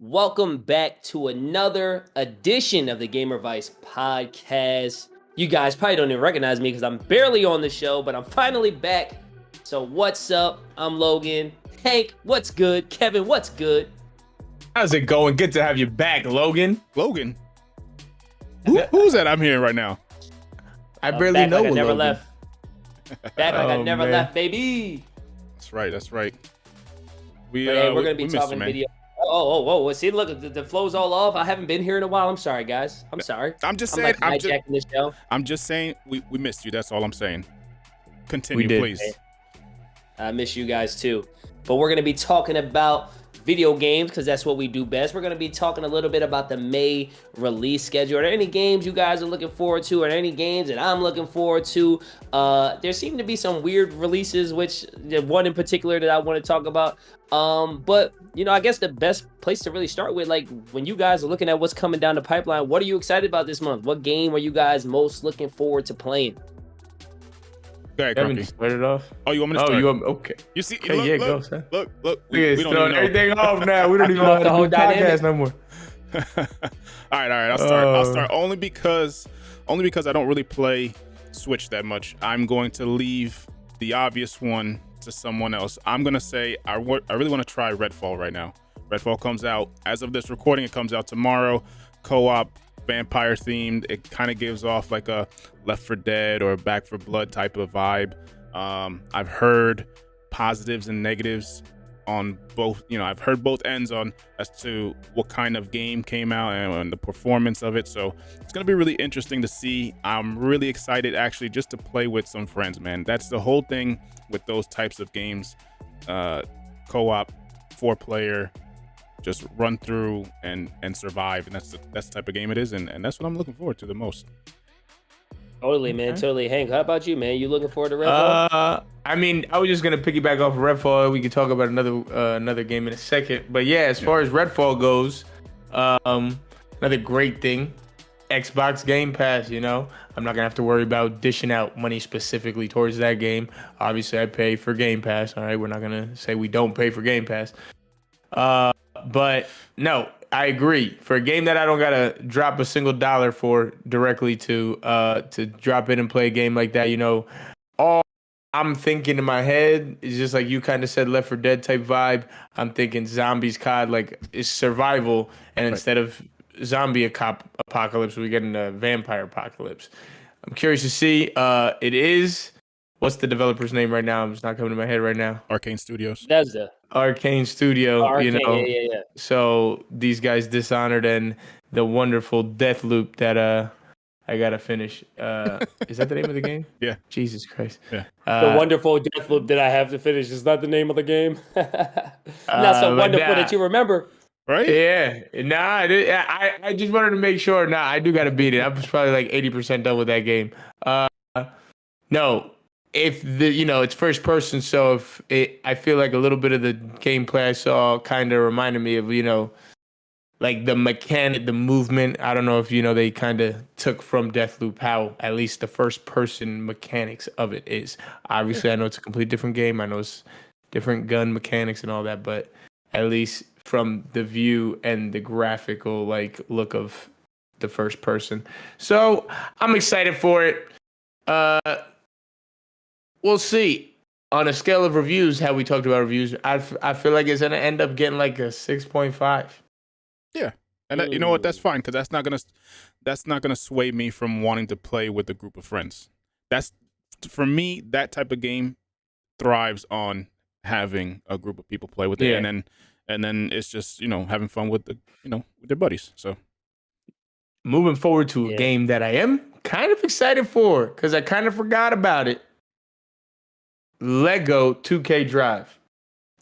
Welcome back to another edition of the GamerVice podcast. You guys probably don't even recognize me because I'm barely on the show, but I'm finally back. So what's up? I'm Logan. Hank, what's good? Kevin, what's good? How's it going? Good to have you back, Logan. Logan? Who's that I'm hearing right now? I barely know like I never Logan. left. Back like I Oh, never man. left, baby. That's right. But hey, we're gonna be talking video. Oh! See, look, the flow's all off. I haven't been here in a while. I'm sorry, guys. I'm sorry. I'm just I'm saying. like hijacking this show. I'm just saying. We missed you. That's all I'm saying. Continue, We did. please. Hey. I miss you guys too. But we're gonna be talking about video games because that's what we do best. We're gonna be talking a little bit about the May release schedule. Are there any games you guys are looking forward to? Are there any games that I'm looking forward to? There seem to be some weird releases, which one in particular that I want to talk about. But you know, I guess the best place to really start with, like when you guys are looking at what's coming down the pipeline, what are you excited about this month? What game are you guys most looking forward to playing? Go ahead, Kevin Crunky. started off. Oh, you want me to Oh, start? okay? You see? Okay, Look, yeah, look, go, son. look. We We don't throwing even know. everything off now. We don't even know how The to whole do dynamic. podcast no more. all right. I'll start. I'll start only because I don't really play Switch that much. I'm going to leave the obvious one to someone else. I'm gonna say I really want to try RedFall right now. RedFall comes out as of this recording. It comes out tomorrow. Co-op, vampire themed. It kind of gives off like a Left 4 Dead or Back 4 Blood type of vibe. I've heard positives and negatives on both. I've heard both ends on as to what kind of game came out and the performance of it. So it's gonna be really interesting to see. I'm really excited actually just to play with some friends, man. That's the whole thing with those types of games. Co-op, 4-player, just run through and survive, and that's the type of game it is, and that's what I'm looking forward to the most. Totally, man. Okay. Totally. Hank, how about you, man? You looking forward to RedFall? I mean, I was just gonna piggyback off of Redfall. We could talk about another game in a second. But yeah, as far as Redfall goes, another great thing, Xbox Game Pass. You know, I'm not gonna have to worry about dishing out money specifically towards that game. Obviously, I pay for Game Pass. All right, we're not gonna say we don't pay for Game Pass. But no, I agree. For a game that I don't gotta drop a single dollar for directly to drop in and play a game like that, you know, all I'm thinking in my head is just like you kind of said, Left 4 Dead type vibe. I'm thinking zombies COD, like it's survival, and instead of zombie apocalypse, we get a vampire apocalypse. I'm curious to see. It is. What's the developer's name right now? It's not coming to my head right now. Arcane Studios. That's the Arcane Studio, Arcane, you know. yeah. So these guys Dishonored and the wonderful Deathloop that I gotta finish. Is that the name of the game? Yeah. Jesus Christ. Yeah. The wonderful Deathloop that I have to finish is not the name of the game. Not so but wonderful nah. that you remember. Right? Yeah. Nah, I just wanted to make sure. Nah, I do gotta beat it. I was probably like 80% done with that game. No. If it's first person, so I feel like a little bit of the gameplay I saw kind of reminded me of, like the mechanic, the movement. I don't know if they kind of took from Deathloop how at least the first person mechanics of it is. Obviously, I know it's a completely different game. I know it's different gun mechanics and all that, but at least from the view and the graphical like look of the first person. So I'm excited for it. We'll see. On a scale of reviews, how we talked about reviews, I feel like it's gonna end up getting like a 6.5. Yeah. And you know what? That's fine, because that's not gonna sway me from wanting to play with a group of friends. That's, for me, that type of game thrives on having a group of people play with it, Yeah. and then it's just having fun with with their buddies. So Moving forward to a Yeah. game that I am kind of excited for because I kind of forgot about it. Lego 2K Drive.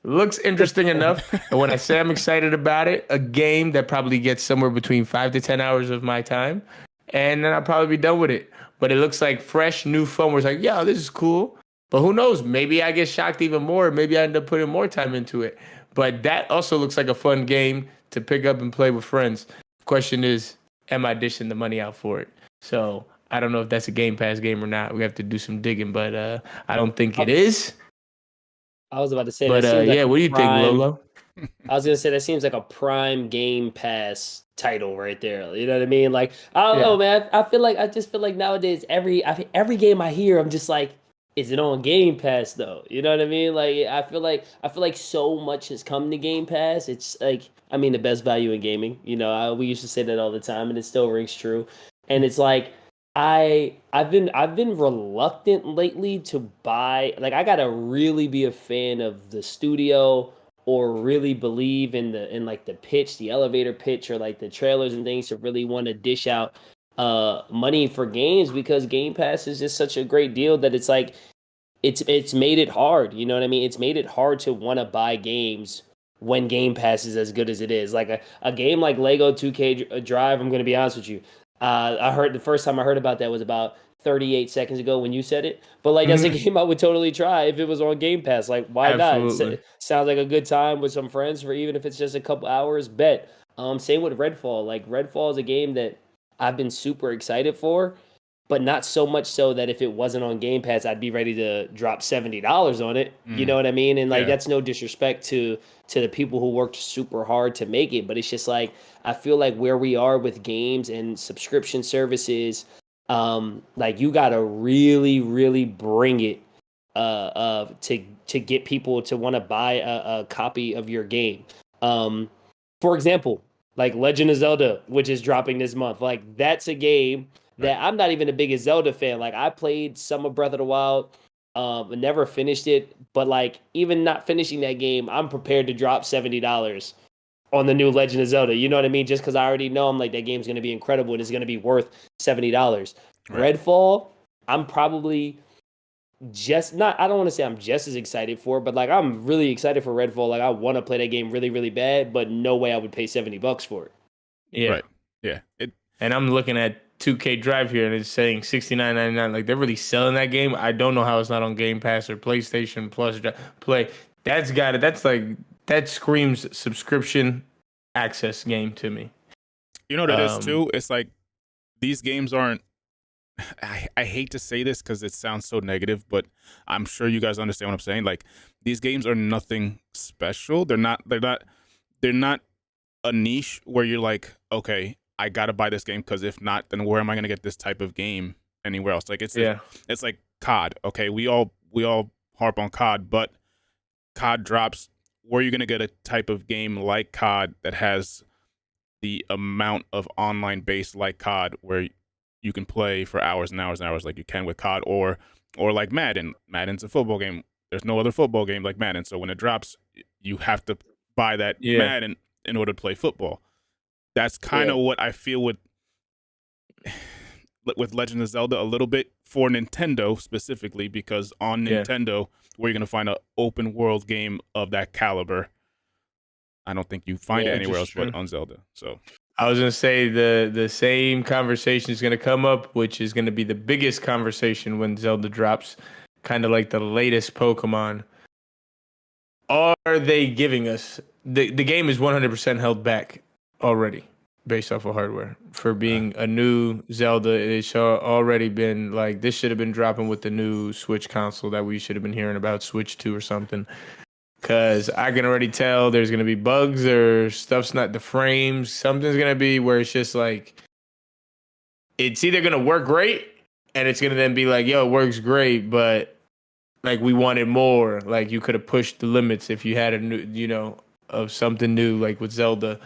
Looks interesting enough. And when I say I'm excited about it, a game that probably gets somewhere between 5 to 10 hours of my time. And then I'll probably be done with it. But it looks like fresh, new fun where it's like, yeah, this is cool. But who knows? Maybe I get shocked even more. Maybe I end up putting more time into it. But that also looks like a fun game to pick up and play with friends. Question is, am I dishing the money out for it? So I don't know if that's a Game Pass game or not. We have to do some digging, but I don't think it is. I was about to say, But that seems like yeah, what do you think, prime- Lolo? I was gonna say that seems like a prime Game Pass title right there. You know what I mean? Like I don't know, Yeah. man. I just feel like nowadays every game I hear, I'm just like, is it on Game Pass though? You know what I mean? Like I feel like so much has come to Game Pass. It's like I mean the best value in gaming. You know, we used to say that all the time, and it still rings true. And it's like I've been reluctant lately to buy. Like I gotta really be a fan of the studio or really believe in like the pitch, the elevator pitch, or like the trailers and things to really want to dish out money for games because Game Pass is just such a great deal that it's like it's made it hard. You know what I mean? It's made it hard to want to buy games when Game Pass is as good as it is. Like a game like Lego 2K Drive, I'm going to be honest with you. I heard the first time I heard about that was about 38 seconds ago when you said it. But like that's a Mhm. game I would totally try if it was on Game Pass. Like why not? Absolutely. Sounds like a good time with some friends for even if it's just a couple hours. Bet. Same with Redfall. Like Redfall is a game that I've been super excited for, but not so much so that if it wasn't on Game Pass, I'd be ready to drop $70 on it. You know Mm, what I mean? And like yeah. that's no disrespect to the people who worked super hard to make it, but it's just like I feel like where we are with games and subscription services, like you gotta really, really bring it to get people to want to buy a copy of your game. Um, for example, like Legend of Zelda, which is dropping this month. Like that's a game Right. that I'm not even the biggest Zelda fan. Like I played some of Breath of the Wild, never finished it, but like even not finishing that game, I'm prepared to drop $70 on the new Legend of Zelda. You know what I mean? Just because I already know I'm like that game's gonna be incredible and it's gonna be worth $70. Right. Redfall, I'm probably just not. I don't want to say I'm just as excited for, but like I'm really excited for Redfall. Like I want to play that game really, really bad, but no way I would pay $70 for it. Yeah. Right. Yeah. It. And I'm looking at 2K Drive here and it's saying 69.99. Like they're really selling that game. I don't know how it's not on Game Pass or PlayStation Plus Play. That's got it. That's like that screams subscription access game to me. You know what it is Um too. It's like these games aren't. I hate to say this because it sounds so negative, but I'm sure you guys understand what I'm saying. Like these games are nothing special. They're not. They're not. They're not a niche where you're like, okay, I gotta buy this game because if not, then where am I gonna get this type of game anywhere else? Like yeah. it's like COD. Okay, we all harp on COD, but COD drops. Where are you gonna get a type of game like COD that has the amount of online base like COD where you can play for hours and hours and hours like you can with COD or like Madden. Madden's a football game. There's no other football game like Madden. So when it drops, you have to buy that Yeah. Madden in order to play football. That's kind Yeah, of what I feel with Legend of Zelda a little bit for Nintendo specifically because on Yeah. Nintendo where you're going to find an open world game of that caliber. I don't think you find it yeah. anywhere Which is else but true. on Zelda. So I was gonna say the same conversation is gonna come up, which is gonna be the biggest conversation when Zelda drops, kind of like the latest Pokemon. Are they giving us the game is 100% held back already based off of hardware for uh, being a new Zelda. It's already been like this should have been dropping with the new Switch console that we should have been hearing about Switch 2 or something. Cause I can already tell there's gonna be bugs or stuff's not the frames. Something's gonna be where it's just like it's either gonna work great and it's gonna then be like, yo, it works great, but like we wanted more. Like you could have pushed the limits if you had a new, of something new, like with Zelda.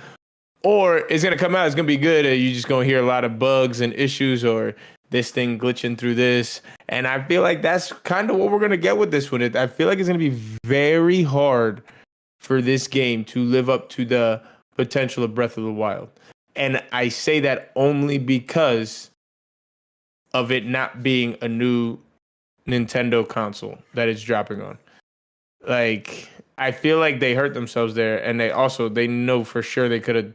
Or it's gonna come out, it's gonna be good, and you're just gonna hear a lot of bugs and issues, or this thing glitching through this. And I feel like that's kind of what we're gonna get with this one. I feel like it's gonna be very hard for this game to live up to the potential of Breath of the Wild. And I say that only because of it not being a new Nintendo console that it's dropping on. Like I feel like they hurt themselves there, and they know for sure they could have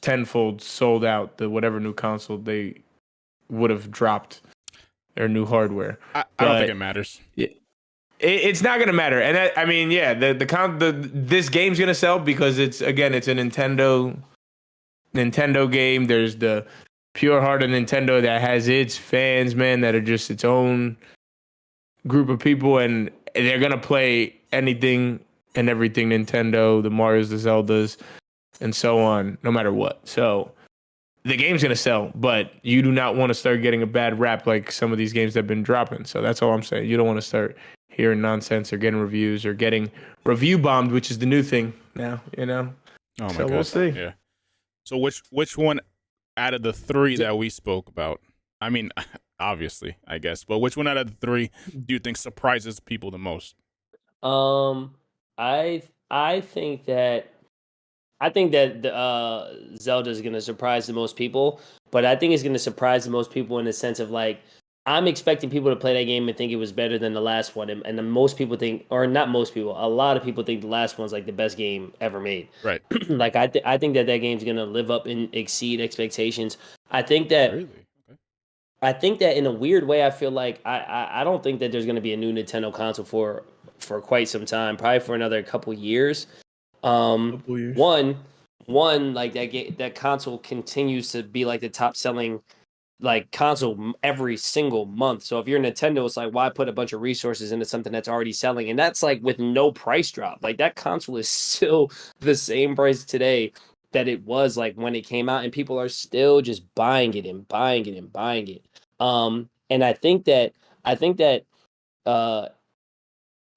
tenfold sold out the whatever new console they would have dropped their new hardware. I don't think it But matters. it's not gonna matter. And I mean, yeah, this game's gonna sell because it's a Nintendo game. There's the pure heart of Nintendo that has its fans, man, that are just its own group of people, and they're gonna play anything and everything Nintendo, the Marios, the Zeldas, and so on, no matter what. So the game's gonna sell, but you do not want to start getting a bad rap like some of these games that have been dropping. So that's all I'm saying. You don't want to start hearing nonsense or getting reviews or getting review bombed, which is the new thing now, you know. Oh my So god. we'll see. Yeah. So which one out of the three that we spoke about? I mean, obviously, I guess, but which one out of the three do you think surprises people the most? I think that the Zelda is gonna surprise the most people, but I think it's gonna surprise the most people in the sense of like I'm expecting people to play that game and think it was better than the last one, and the most people think, or not most people, a lot of people think the last one's like the best game ever made. Right. Like I think that game's gonna live up and exceed expectations. I think that Really? Okay. I think that in a weird way, I feel like I don't think that there's gonna be a new Nintendo console for quite some time, probably for another couple years. Couple years. One like that console continues to be like the top selling like console every single month. So if you're Nintendo, it's like why put a bunch of resources into something that's already selling, and that's like with no price drop. Like that console is still the same price today that it was like when it came out, and people are still just buying it and buying it and buying it. And I think that uh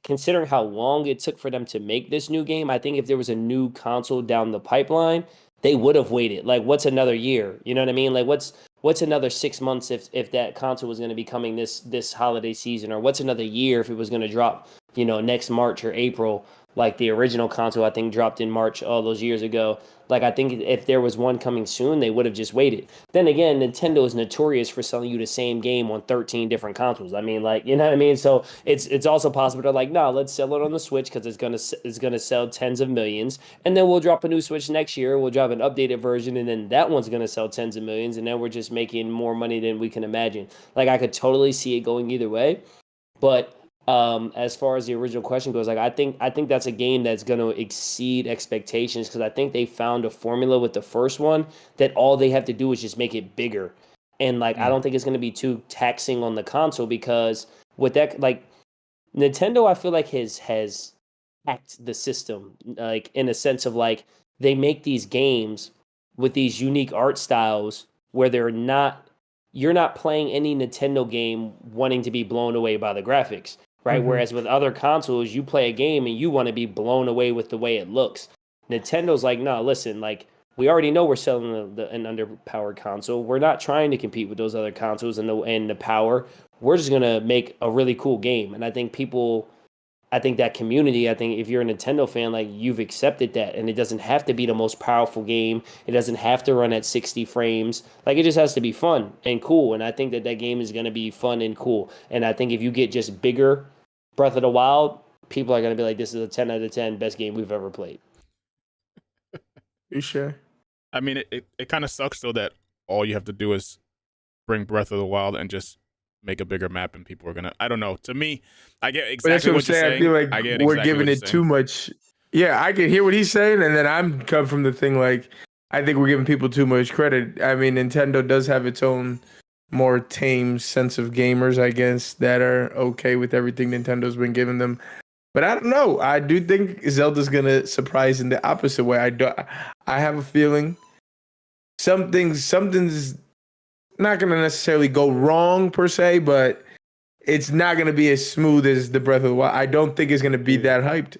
considering how long it took for them to make this new game, I think if there was a new console down the pipeline, they would have waited. Like, what's another year? You know what I mean? Like, what's another 6 months if that console was going to be coming this holiday season, or what's another year if it was going to drop, next March or April, like the original console I think dropped in March all those years ago. Like, I think if there was one coming soon, they would have just waited. Then again, Nintendo is notorious for selling you the same game on 13 different consoles. I mean, like, you know what I mean? So it's also possible to like, no, let's sell it on the Switch because it's gonna sell tens of millions, and then we'll drop a new Switch next year. We'll drop an updated version, and then that one's gonna sell tens of millions, and then we're just making more money than we can imagine. Like, I could totally see it going either way, but as far as the original question goes, like I think that's a game that's going to exceed expectations because I think they found a formula with the first one that all they have to do is just make it bigger, and like I don't think it's going to be too taxing on the console because with that, like Nintendo, I feel like has hacked the system, like in a sense of like they make these games with these unique art styles where you're not playing any Nintendo game wanting to be blown away by the graphics, right? Mhm. Whereas with other consoles, you play a game and you want to be blown away with the way it looks. Nintendo's like, no, listen, like we already know we're selling an underpowered console. We're not trying to compete with those other consoles and the power. We're just gonna make a really cool game. And I think that community, I think if you're a Nintendo fan, like you've accepted that, and it doesn't have to be the most powerful game. It doesn't have to run at 60 frames. Like it just has to be fun and cool. And I think that game is going to be fun and cool. And I think if you get just bigger Breath of the Wild, people are going to be like, this is a 10 out of 10 best game we've ever played. You sure? I mean, it kind of sucks though that all you have to do is bring Breath of the Wild and just make a bigger map, and people are gonna. I don't know. To me, I get exactly what you're saying. I feel like we're exactly giving it too much. Yeah, I can hear what he's saying, and then I'm come from the thing like I think we're giving people too much credit. I mean, Nintendo does have its own more tame sense of gamers, I guess, that are okay with everything Nintendo's been giving them. But I don't know. I do think Zelda's gonna surprise in the opposite way. I have a feeling something's not gonna necessarily go wrong per se, but it's not gonna be as smooth as the Breath of the Wild. I don't think it's gonna be that hyped.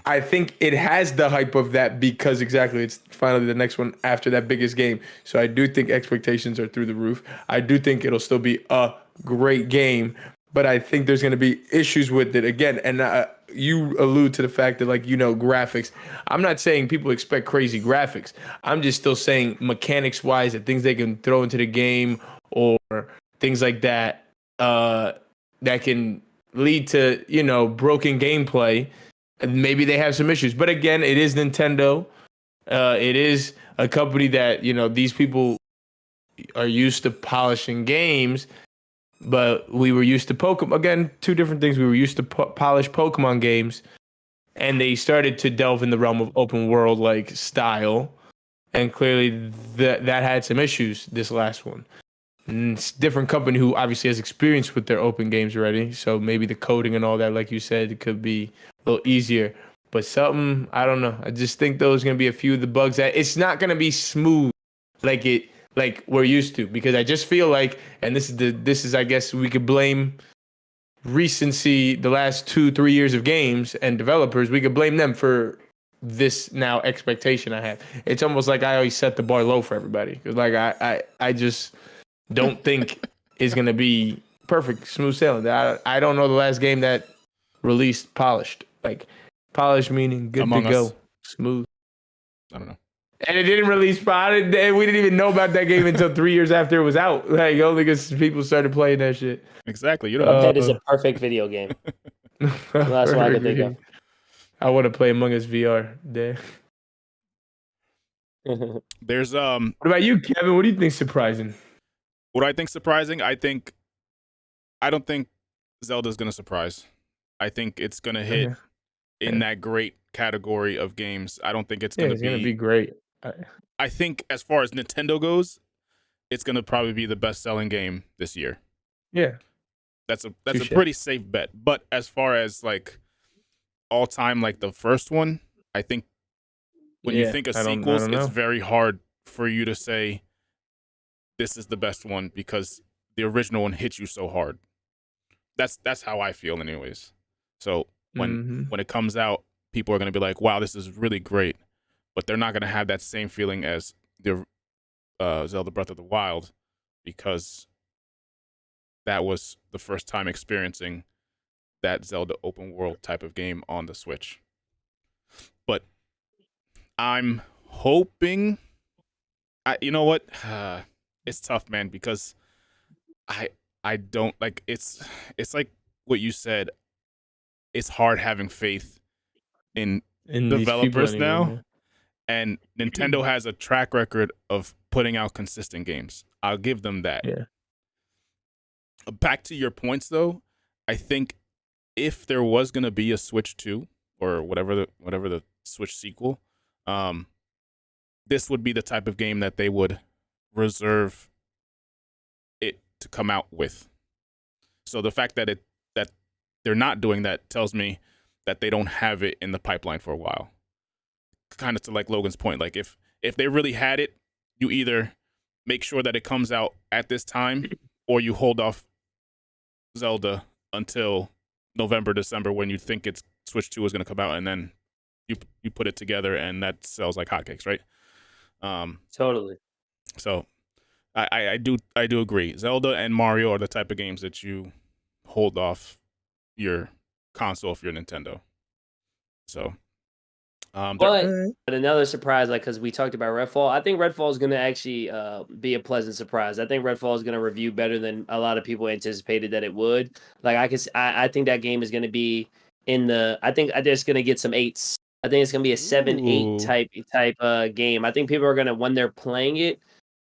I think it has the hype of that because exactly it's finally the next one after that biggest game. So I do think expectations are through the roof. I do think it'll still be a great game, but I think there's going to be issues with it again. And you allude to the fact that graphics. I'm not saying people expect crazy graphics. I'm just still saying mechanics wise that things they can throw into the game or things like that that can lead to, broken gameplay. And maybe they have some issues, but again, it is Nintendo. It is a company that these people are used to polishing games, but we were used to Pokemon. Again, two different things. We were used to polish Pokemon games, and they started to delve in the realm of open world like style, and clearly that had some issues. This last one, and it's a different company who obviously has experience with their open games already, so maybe the coding and all that, like you said, it could be a little easier. But something, I don't know. I just think those are gonna be a few of the bugs that it's not gonna be smooth like we're used to, because I just feel like, and this is I guess we could blame recency, the last 2-3 years of games and developers, we could blame them for this now expectation I have. It's almost like I always set the bar low for everybody, because like I just don't think it's gonna be perfect smooth sailing. I don't know the last game that released polished, like polished meaning good Among to go, Us. smooth. I don't know. And it didn't release spotted. We didn't even know about that game until 3 years after it was out. Like only because people started playing that shit. Exactly. You don't. Cuphead is a perfect video game. That's what I can think of. I want to play Among Us VR. There. There's What about you, Kevin? What do you think surprising? What I think surprising. I don't think Zelda's gonna surprise. I think it's gonna hit in that great category of games. I don't think it's gonna be great. I think as far as Nintendo goes, it's gonna probably be the best selling game this year. Yeah. That's a pretty safe bet. But as far as like all time, like the first one, I think when you think of sequels, it's very hard for you to say this is the best one because the original one hit you so hard. That's how I feel anyways. So when it comes out, people are gonna be like, wow, this is really great. But they're not gonna have that same feeling as the Zelda Breath of the Wild, because that was the first time experiencing that Zelda open world type of game on the Switch. But I'm hoping, you know what? It's tough, man, because I don't like it's like what you said. It's hard having faith in developers now. And Nintendo has a track record of putting out consistent games. I'll give them that. Yeah. Back to your points, though, I think if there was going to be a Switch 2 or whatever the Switch sequel, this would be the type of game that they would reserve it to come out with. So the fact that they're not doing that tells me that they don't have it in the pipeline for a while. Kind of to like Logan's point, like if they really had it, you either make sure that it comes out at this time, or you hold off Zelda until November, December, when you think it's Switch 2 is going to come out, and then you put it together, and that sells like hotcakes, right? Totally. So I do agree. Zelda and Mario are the type of games that you hold off your console if you're Nintendo. So. But another surprise, like, because we talked about Redfall, I think Redfall is going to actually be a pleasant surprise. I think Redfall is going to review better than a lot of people anticipated that it would. Like, I think that game is going to be I think it's going to get some 8s. I think it's going to be a 7-8 type game. I think people are going to, when they're playing it,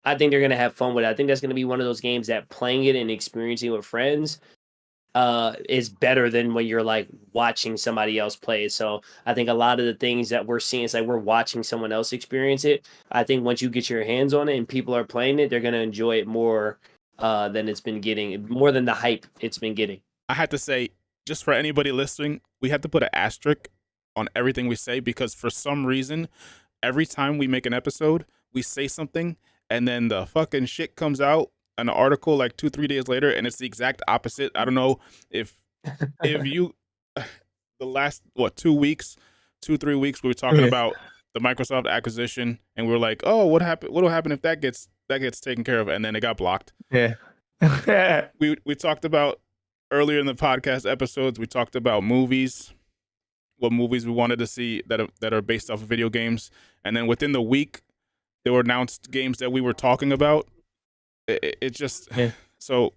I think they're going to have fun with it. I think that's going to be one of those games that playing it and experiencing it with friends is better than when you're like watching somebody else play it. So I think a lot of the things that we're seeing, it's like we're watching someone else experience it. I think once you get your hands on it and people are playing it, they're going to enjoy it more than it's been getting, more than the hype it's been getting. I had to say, just for anybody listening, we have to put an asterisk on everything we say, because for some reason, every time we make an episode, we say something and then the fucking shit comes out, an article like 2-3 days later, and it's the exact opposite. I don't know if you the last 2-3 weeks we were talking about the Microsoft acquisition, and we were like, oh, what will happen if that gets taken care of, and then it got blocked. Yeah. we talked about earlier in the podcast episodes, we talked about movies, what movies we wanted to see that are based off of video games, and then within the week there were announced games that we were talking about. It just so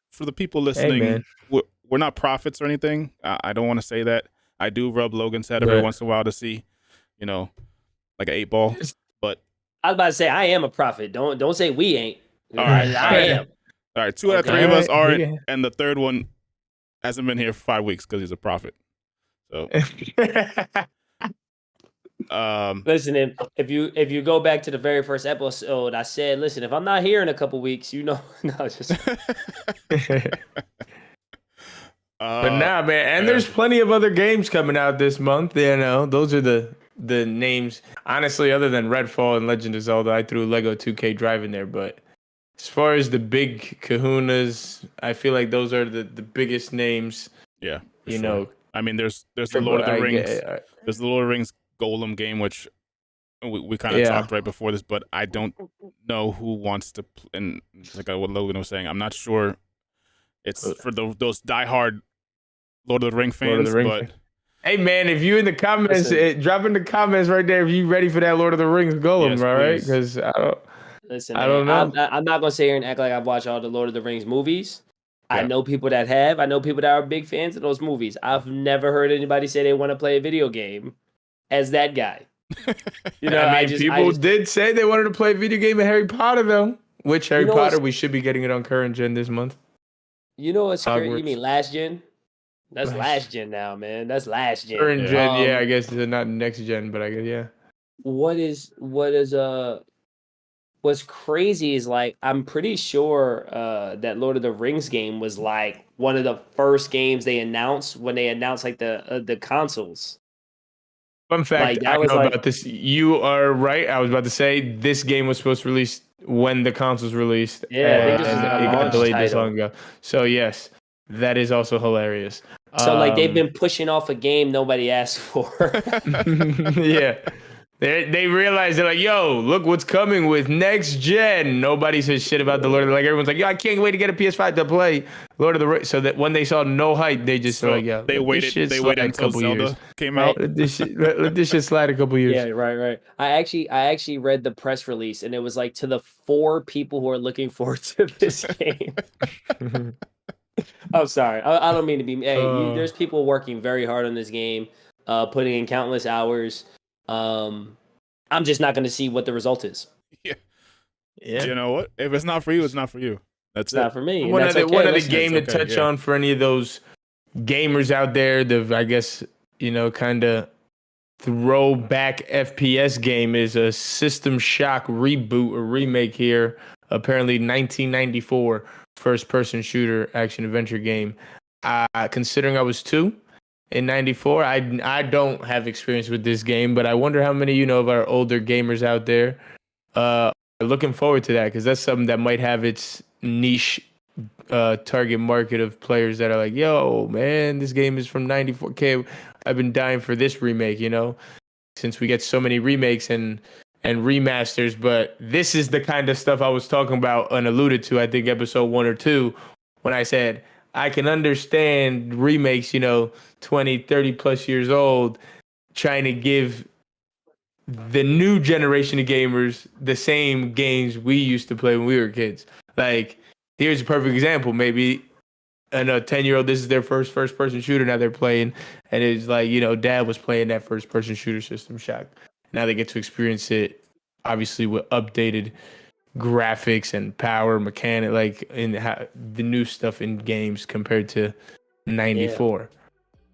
for the people listening, we're not prophets or anything. I don't want to say that. I do rub Logan's head every once in a while to see, like an 8 ball. But I was about to say I am a prophet. Don't say we ain't. All right, I am. All right, 2 out of 3 of us aren't, and the third one hasn't been here for 5 weeks because he's a prophet. So. Listen, if you go back to the very first episode, I said, listen, if I'm not here in a couple weeks, no, just But nah, man, and there's plenty of other games coming out this month. You know, those are the names. Honestly, other than Redfall and Legend of Zelda, I threw Lego 2K Drive in there. But as far as the big kahunas, I feel like those are the biggest names. Yeah, you know. I mean, there's the Lord of the Rings. There's the Lord of the Rings Golem game, which we kind of talked right before this, but I don't know who wants to. And like what Logan was saying, I'm not sure. It's for those diehard Lord of the Ring fans, but. Hey man, if you in the comments, drop in the comments right there if you ready for that Lord of the Rings Golem, all right? Because I don't know. I'm not gonna sit here and act like I've watched all the Lord of the Rings movies. Yeah. I know people that have. I know people that are big fans of those movies. I've never heard anybody say they want to play a video game as that guy. You know, I mean, people did say they wanted to play a video game of Harry Potter though. Which Harry Potter? We should be getting it on current gen this month. You know what's crazy? You mean last gen? That's last gen now, man. That's last gen. Current gen, I guess they're not next gen, but I guess what's crazy is like I'm pretty sure that Lord of the Rings game was like one of the first games they announced when they announced like the consoles. Fun fact, like, I know about this. You are right. I was about to say this game was supposed to release when the consoles released. Yeah, I think this is like a launch delayed title. This long ago. So yes, that is also hilarious. So like they've been pushing off a game nobody asked for. Yeah. They realize they're like, yo, look what's coming with next gen. Nobody says shit about the Lord of the Rings. Like everyone's like, yo, I can't wait to get a PS5 to play Lord of the Rings. So that when they saw no hype, they just like, yeah, they waited until Zelda came out. Let this shit slide a couple years. Yeah, right. I actually read the press release and it was like to the 4 people who are looking forward to this game. I'm sorry. I don't mean to be. Hey, there's people working very hard on this game, putting in countless hours. I'm just not going to see what the result is. Yeah. You know what? If it's not for you, it's not for you. That's not for me. One other game to touch on for any of those gamers out there. I guess kind of throwback FPS game is a System Shock reboot or remake here. Apparently, 1994. First-person shooter action-adventure game. Considering I was 2 in 94, I don't have experience with this game, but I wonder how many of our older gamers out there are looking forward to that, because that's something that might have its niche target market of players that are like, yo, man, this game is from 94. Okay, I've been dying for this remake, since we get so many remakes and remasters, but this is the kind of stuff I was talking about and alluded to, I think, episode 1 or 2, when I said I can understand remakes, 20, 30 plus years old, trying to give the new generation of gamers the same games we used to play when we were kids. Like, here's a perfect example. Maybe a 10-year-old, this is their first-person shooter now they're playing, and it's like, dad was playing that first-person shooter System Shock. Now they get to experience it, obviously, with updated graphics and power, mechanic, like in the new stuff in games compared to 94. Yeah.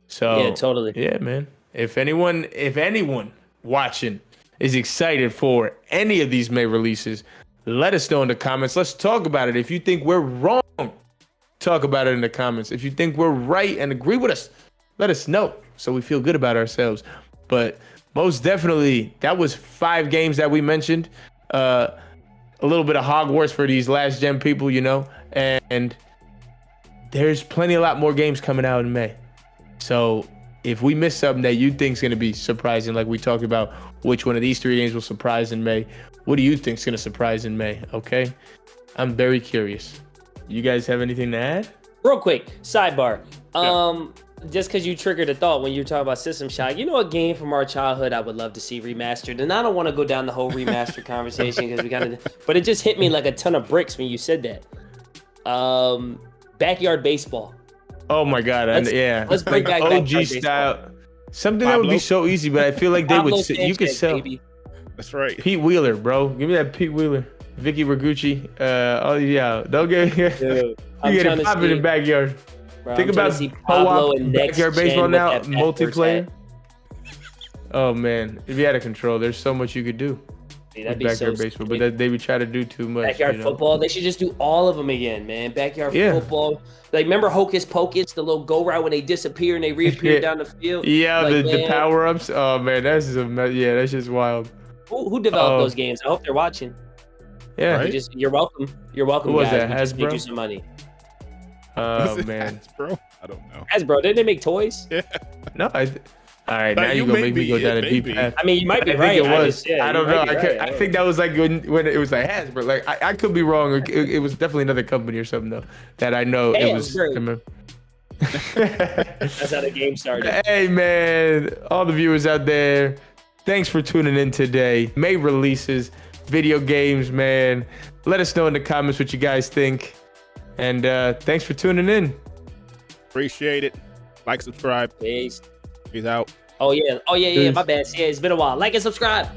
So yeah, totally. Yeah, man. If anyone watching is excited for any of these May releases, let us know in the comments. Let's talk about it. If you think we're wrong, talk about it in the comments. If you think we're right and agree with us, let us know so we feel good about ourselves. But most definitely, that was 5 games that we mentioned. A little bit of Hogwarts for these last gen people, and there's a lot more games coming out in May. So if we miss something that you think is going to be surprising, like we talked about, which one of these 3 games will surprise in May? What do you think is going to surprise in May? Okay, I'm very curious. You guys have anything to add? Real quick, sidebar. Just because you triggered a thought when you were talking about System Shock, a game from our childhood I would love to see remastered, and I don't want to go down the whole remaster conversation because but it just hit me like a ton of bricks when you said that. Backyard Baseball. Oh my God! Let's bring back OG style. Something that would be so easy, but I feel like they would. You could sell. Baby. That's right. Pete Wheeler, bro. Give me that Pete Wheeler. Vicky Ragucci. Don't get you get it popping in the backyard. Bro, think about co-op backyard baseball now, multiplayer. Oh man, if you had a control, there's so much you could do. That'd with be backyard so baseball, sick. but they would try to do too much. Backyard you know? football. They should just do all of them again, man. Backyard Yeah. football. Like, remember Hocus Pocus, the little go route when they disappear and they reappear Yeah. down the field? Yeah, Like, the man, power ups. Oh man, that's just yeah, that's just wild. who developed Oh. those games? I hope they're watching. Yeah. Right? You're welcome. You're welcome, Who was guys. that, We just paid Hasbro? you some money. Oh Was it man. Hasbro? I don't know. Hasbro, didn't they make toys? No, all right, No, now you you're gonna may make me be go it, down a deep maybe. path. I mean, you might be I right. think it was. Yeah, I you don't might know. be right. I think that was like when it was like Hasbro. Like I could be wrong. It was definitely another company or something though that I know it was. Hasbro. That's how the game started. Hey man, all the viewers out there, thanks for tuning in today. May releases, video games, man. Let us know in the comments what you guys think, and thanks for tuning in. Appreciate it. Like, subscribe. Peace. Peace out. Oh yeah. Peace. My bad. Yeah, it's been a while. Like and subscribe.